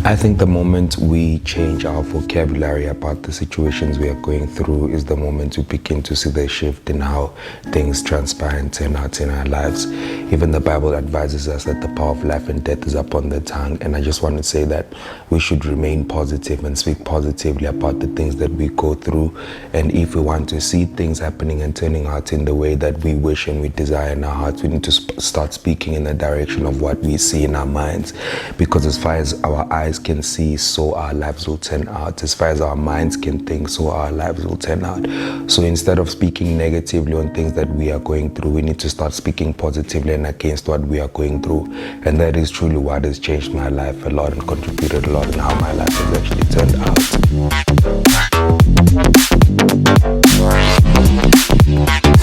I think the moment we change our vocabulary about the situations we are going through is the moment we begin to see the shift in how things transpire and turn out in our lives. Even the Bible advises us that the power of life and death is upon the tongue, and I just want to say that we should remain positive and speak positively about the things that we go through. And if we want to see things happening and turning out in the way that we wish and we desire in our hearts, we need to start speaking in the direction of what we see in our minds, because as far as our eyes can see, so our lives will turn out. As far as our minds can think, so our lives will turn out. So instead of speaking negatively on things that we are going through, we need to start speaking positively and against what we are going through. And that is truly what has changed my life a lot and contributed a lot in how my life has actually turned out.